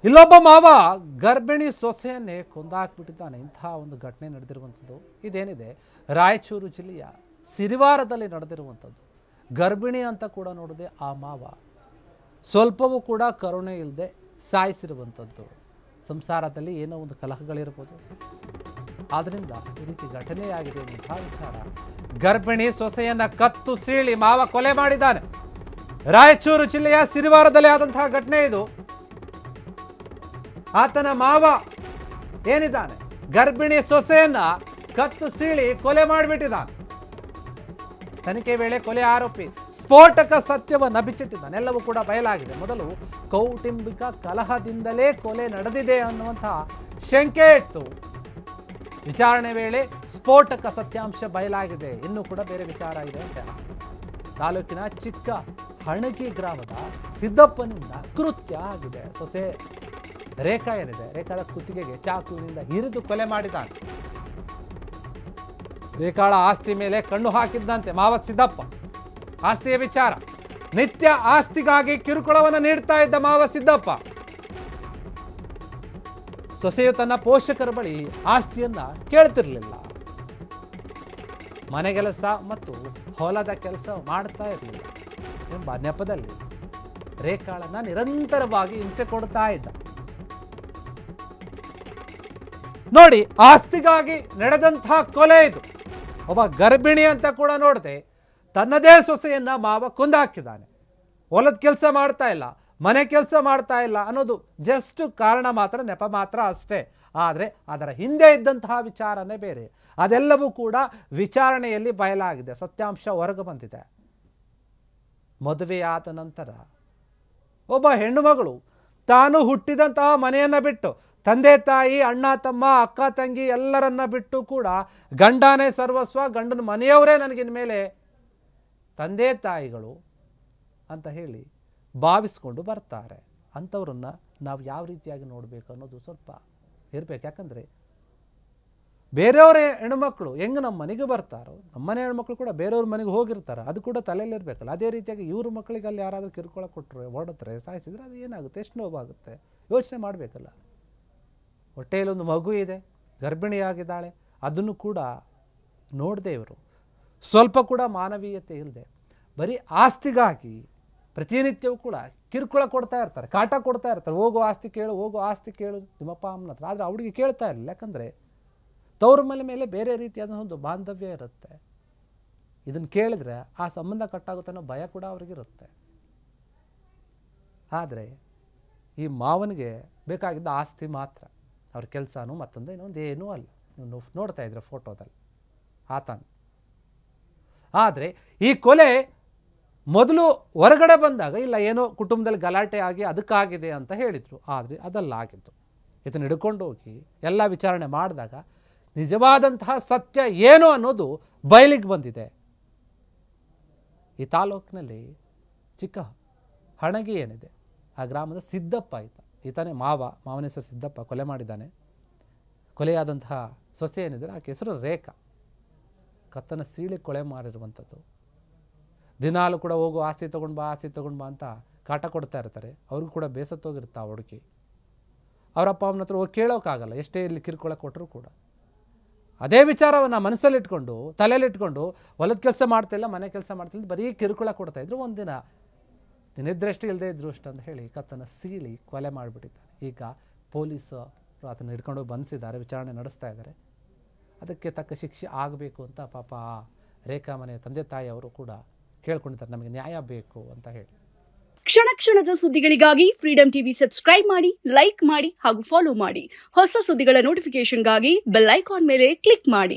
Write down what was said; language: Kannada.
ಇಲ್ಲೊಬ್ಬ ಮಾವ ಗರ್ಭಿಣಿ ಸೊಸೆಯನ್ನೇ ಕೊಂದಾಕ್ಬಿಟ್ಟಿದ್ದಾನೆ. ಇಂತಹ ಒಂದು ಘಟನೆ ನಡೆದಿರುವಂಥದ್ದು ಇದೇನಿದೆ ರಾಯಚೂರು ಜಿಲ್ಲೆಯ ಸಿರಿವಾರದಲ್ಲಿ ನಡೆದಿರುವಂಥದ್ದು. ಗರ್ಭಿಣಿ ಅಂತ ಕೂಡ ನೋಡದೆ ಆ ಮಾವ ಸ್ವಲ್ಪವೂ ಕೂಡ ಕರುಣೆ ಇಲ್ಲದೆ ಸಾಯಿಸಿರುವಂಥದ್ದು. ಸಂಸಾರದಲ್ಲಿ ಏನೋ ಒಂದು ಕಲಹಗಳಿರ್ಬೋದು, ಆದ್ದರಿಂದ ಈ ರೀತಿ ಘಟನೆಯಾಗಿದೆ ಎನ್ನುವಂತಹ ವಿಚಾರ. ಗರ್ಭಿಣಿ ಸೊಸೆಯನ್ನ ಕತ್ತು ಸೀಳಿ ಮಾವ ಕೊಲೆ ಮಾಡಿದ್ದಾನೆ. ರಾಯಚೂರು ಜಿಲ್ಲೆಯ ಸಿರಿವಾರದಲ್ಲಿ ಆದಂತಹ ಘಟನೆ ಇದು. ಆತನ ಮಾವ ಏನಿದ್ದಾನೆ ಗರ್ಭಿಣಿ ಸೊಸೆಯನ್ನ ಕತ್ತು ಸೀಳಿ ಕೊಲೆ ಮಾಡಿಬಿಟ್ಟಿದ್ದಾನೆ. ತನಿಖೆ ವೇಳೆ ಕೊಲೆ ಆರೋಪಿ ಸ್ಫೋಟಕ ಸತ್ಯವನ್ನ ಬಿಚ್ಚಿಟ್ಟಿದ್ದಾನೆ. ಎಲ್ಲವೂ ಕೂಡ ಬಯಲಾಗಿದೆ. ಮೊದಲು ಕೌಟುಂಬಿಕ ಕಲಹದಿಂದಲೇ ಕೊಲೆ ನಡೆದಿದೆ ಅನ್ನುವಂತಹ ಶಂಕೆ ಇತ್ತು. ವಿಚಾರಣೆ ವೇಳೆ ಸ್ಫೋಟಕ ಸತ್ಯಾಂಶ ಬಯಲಾಗಿದೆ. ಇನ್ನೂ ಕೂಡ ಬೇರೆ ವಿಚಾರ ಇದೆ ಅಂತ. ತಾಲೂಕಿನ ಚಿಕ್ಕ ಹಣಗಿ ಗ್ರಾಮದ ಸಿದ್ದಪ್ಪನಿಂದ ಕೃತ್ಯ ಆಗಿದೆ. ಸೊಸೆ ರೇಖಾ ಏನಿದೆ, ರೇಖಾದ ಕುತ್ತಿಗೆಗೆ ಚಾಕುವಿನಿಂದ ಇರಿದು ಕೊಲೆ ಮಾಡಿದ್ದಾನೆ. ರೇಖಾಳ ಆಸ್ತಿ ಮೇಲೆ ಕಣ್ಣು ಹಾಕಿದ್ದಂತೆ ಮಾವ ಸಿದ್ದಪ್ಪ. ಆಸ್ತಿಯ ವಿಚಾರ, ನಿತ್ಯ ಆಸ್ತಿಗಾಗಿ ಕಿರುಕುಳವನ್ನು ನೀಡ್ತಾ ಇದ್ದ ಮಾವ ಸಿದ್ದಪ್ಪ. ಸೊಸೆಯು ತನ್ನ ಪೋಷಕರ ಬಳಿ ಆಸ್ತಿಯನ್ನ ಕೇಳ್ತಿರ್ಲಿಲ್ಲ. ಮನೆ ಕೆಲಸ ಮತ್ತು ಹೊಲದ ಕೆಲಸ ಮಾಡ್ತಾ ಇರಲಿಲ್ಲ ಎಂಬ ನೆಪದಲ್ಲಿ ರೇಖಾಳನ್ನ ನಿರಂತರವಾಗಿ ಹಿಂಸೆ ಕೊಡ್ತಾ ಇದ್ದ. ನೋಡಿ, ಆಸ್ತಿಗಾಗಿ ನಡೆದಂತಹ ಕೊಲೆ ಇದು. ಒಬ್ಬ ಗರ್ಭಿಣಿ ಅಂತ ಕೂಡ ನೋಡದೆ ತನ್ನದೇ ಸೊಸೆಯನ್ನ ಮಾವ ಕೊಂದಾಕಿದ್ದಾನೆ. ಹೊಲದ ಕೆಲಸ ಮಾಡ್ತಾ ಇಲ್ಲ, ಮನೆ ಕೆಲಸ ಮಾಡ್ತಾ ಇಲ್ಲ ಅನ್ನೋದು ಜಸ್ಟ್ ಕಾರಣ ಮಾತ್ರ, ನೆಪ ಮಾತ್ರ ಅಷ್ಟೇ. ಆದರೆ ಅದರ ಹಿಂದೆ ಇದ್ದಂತಹ ವಿಚಾರನೇ ಬೇರೆ. ಅದೆಲ್ಲವೂ ಕೂಡ ವಿಚಾರಣೆಯಲ್ಲಿ ಬಯಲಾಗಿದೆ. ಸತ್ಯಾಂಶ ಹೊರಗೆ ಬಂದಿದೆ. ಮದುವೆಯಾದ ನಂತರ ಒಬ್ಬ ಹೆಣ್ಣು ಮಗಳು ತಾನು ಹುಟ್ಟಿದಂತಹ ಮನೆಯನ್ನು ಬಿಟ್ಟು, ತಂದೆ ತಾಯಿ, ಅಣ್ಣ ತಮ್ಮ, ಅಕ್ಕ ತಂಗಿ ಎಲ್ಲರನ್ನ ಬಿಟ್ಟು ಕೂಡ ಗಂಡನೇ ಸರ್ವಸ್ವ, ಗಂಡನ ಮನೆಯವರೇ ನನಗಿನ ಮೇಲೆ ತಂದೆ ತಾಯಿಗಳು ಅಂತ ಹೇಳಿ ಭಾವಿಸ್ಕೊಂಡು ಬರ್ತಾರೆ. ಅಂಥವ್ರನ್ನ ನಾವು ಯಾವ ರೀತಿಯಾಗಿ ನೋಡಬೇಕು ಅನ್ನೋದು ಸ್ವಲ್ಪ ಇರಬೇಕು. ಯಾಕಂದರೆ ಬೇರೆಯವರ ಹೆಣ್ಮಕ್ಳು ಹೆಂಗೆ ನಮ್ಮ ಮನೆಗೆ ಬರ್ತಾರೋ, ನಮ್ಮನೆ ಹೆಣ್ಮಕ್ಳು ಕೂಡ ಬೇರೆಯವ್ರ ಮನೆಗೆ ಹೋಗಿರ್ತಾರೆ. ಅದು ಕೂಡ ತಲೆಯಲ್ಲಿರಬೇಕಲ್ಲ. ಅದೇ ರೀತಿಯಾಗಿ ಇವ್ರ ಮಕ್ಕಳಿಗೆ ಅಲ್ಲಿ ಯಾರಾದರೂ ಕಿರುಕುಳ ಕೊಟ್ಟರೆ, ಹೊಡೆದ್ರೆ, ಸಾಯಿಸಿದ್ರೆ ಅದು ಏನಾಗುತ್ತೆ, ಎಷ್ಟು ನೋವಾಗುತ್ತೆ ಯೋಚನೆ ಮಾಡಬೇಕಲ್ಲ. ಹೊಟ್ಟೆಯಲ್ಲಿ ಒಂದು ಮಗು ಇದೆ, ಗರ್ಭಿಣಿಯಾಗಿದ್ದಾಳೆ. ಅದನ್ನು ಕೂಡ ನೋಡದೆ ಇವರು ಸ್ವಲ್ಪ ಕೂಡ ಮಾನವೀಯತೆ ಇಲ್ಲದೆ ಬರೀ ಆಸ್ತಿಗಾಗಿ ಪ್ರತಿನಿತ್ಯವೂ ಕೂಡ ಕಿರುಕುಳ ಕೊಡ್ತಾ ಇರ್ತಾರೆ, ಕಾಟ ಕೊಡ್ತಾ ಇರ್ತಾರೆ. ಹೋಗೋ ಆಸ್ತಿ ಕೇಳು, ಹೋಗೋ ಆಸ್ತಿ ಕೇಳು ನಿಮ್ಮಪ್ಪ ಅಮ್ಮನ ಹತ್ರ. ಆದರೆ ಅವಳಿಗೆ ಕೇಳ್ತಾ ಇರಲಿಲ್ಲ. ಯಾಕಂದರೆ ತವ್ರ ಮೇಲೆ ಬೇರೆ ರೀತಿಯಾದ ಒಂದು ಬಾಂಧವ್ಯ ಇರುತ್ತೆ. ಇದನ್ನು ಕೇಳಿದ್ರೆ ಆ ಸಂಬಂಧ ಕಟ್ಟಾಗುತ್ತೆ ಅನ್ನೋ ಭಯ ಕೂಡ ಅವ್ರಿಗಿರುತ್ತೆ. ಆದರೆ ಈ ಮಾವನಿಗೆ ಬೇಕಾಗಿದ್ದ ಆಸ್ತಿ ಮಾತ್ರ. ಅವ್ರ ಕೆಲಸನೂ ಮತ್ತೊಂದು ಇನ್ನೊಂದು ಏನೂ ಅಲ್ಲ. ನೀವು ನೋಡ್ತಾ ಇದ್ರೆ ಫೋಟೋದಲ್ಲಿ ಆತನ. ಆದರೆ ಈ ಕೊಲೆ ಮೊದಲು ಹೊರಗಡೆ ಬಂದಾಗ ಇಲ್ಲ ಏನೋ ಕುಟುಂಬದಲ್ಲಿ ಗಲಾಟೆ ಆಗಿ ಅದಕ್ಕಾಗಿದೆ ಅಂತ ಹೇಳಿದರು. ಆದರೆ ಅದಲ್ಲ ಆಗಿದ್ದು. ಇದನ್ನು ಹಿಡ್ಕೊಂಡು ಹೋಗಿ ಎಲ್ಲ ವಿಚಾರಣೆ ಮಾಡಿದಾಗ ನಿಜವಾದಂತಹ ಸತ್ಯ ಏನು ಅನ್ನೋದು ಬಯಲಿಗೆ ಬಂದಿದೆ. ಈ ತಾಲೂಕಿನಲ್ಲಿ ಚಿಕ್ಕ ಹಣಗಿ ಏನಿದೆ, ಆ ಗ್ರಾಮದ ಸಿದ್ದಪ್ಪ ಈತನೇ ಮಾವನ ಹೆಸರು ಸಿದ್ದಪ್ಪ ಕೊಲೆ ಮಾಡಿದ್ದಾನೆ. ಕೊಲೆಯಾದಂತಹ ಸೊಸೆ ಏನಿದ್ರೆ ಆಕೆ ಹೆಸರು ರೇಖಾ. ಕತ್ತನ ಸೀಳಿ ಕೊಲೆ ಮಾಡಿರುವಂಥದ್ದು. ದಿನಾಲು ಕೂಡ ಹೋಗು ಆಸ್ತಿ ತೊಗೊಂಡು ಬಾ ಅಂತ ಕಾಟ ಕೊಡ್ತಾ ಇರ್ತಾರೆ. ಅವ್ರಿಗೂ ಕೂಡ ಬೇಸತ್ತೋಗಿರುತ್ತೆ ಆ ಹುಡುಗಿ. ಅವರಪ್ಪ ಅಮ್ಮನ ಹತ್ರ ಹೋಗಿ ಕೇಳೋಕ್ಕಾಗಲ್ಲ, ಎಷ್ಟೇ ಇಲ್ಲಿ ಕಿರುಕುಳ ಕೊಟ್ಟರು ಕೂಡ. ಅದೇ ವಿಚಾರವನ್ನು ಮನಸ್ಸಲ್ಲಿಟ್ಕೊಂಡು, ತಲೆಯಲ್ಲಿಟ್ಕೊಂಡು ಹೊಲದ ಕೆಲಸ ಮಾಡ್ತಿಲ್ಲ, ಮನೆ ಕೆಲಸ ಮಾಡ್ತಿಲ್ಲ, ಬರೀ ಕಿರುಕುಳ ಕೊಡ್ತಾಯಿದ್ರು. ಒಂದಿನ ನಿದ್ರೆಷ್ಟು ಇಲ್ಲದೆ ಇದ್ರು ಅಷ್ಟು ಅಂತ ಹೇಳಿ ಕತ್ತನ ಸೀಳಿ ಕೊಲೆ ಮಾಡಿಬಿಟ್ಟಿದ್ದಾರೆ. ಈಗ ಪೊಲೀಸರು ಅದನ್ನು ಹಿಡ್ಕೊಂಡು ಬಂಧಿಸಿದ್ದಾರೆ, ವಿಚಾರಣೆ ನಡೆಸ್ತಾ ಇದ್ದಾರೆ. ಅದಕ್ಕೆ ತಕ್ಕ ಶಿಕ್ಷೆ ಆಗಬೇಕು ಅಂತ ಪಾಪ ರೇಖಾ ಮನೆಯ ತಂದೆ ತಾಯಿ ಅವರು ಕೂಡ ಕೇಳ್ಕೊಂಡಿದ್ದಾರೆ, ನಮಗೆ ನ್ಯಾಯ ಬೇಕು ಅಂತ ಹೇಳಿ. ಕ್ಷಣ ಕ್ಷಣದ ಸುದ್ದಿಗಳಿಗಾಗಿ ಫ್ರೀಡಂ ಟಿವಿ ಸಬ್ಸ್ಕ್ರೈಬ್ ಮಾಡಿ, ಲೈಕ್ ಮಾಡಿ ಹಾಗೂ ಫಾಲೋ ಮಾಡಿ. ಹೊಸ ಸುದ್ದಿಗಳ ನೋಟಿಫಿಕೇಶನ್ಗಾಗಿ ಬೆಲ್ ಐಕಾನ್ ಮೇಲೆ ಕ್ಲಿಕ್ ಮಾಡಿ.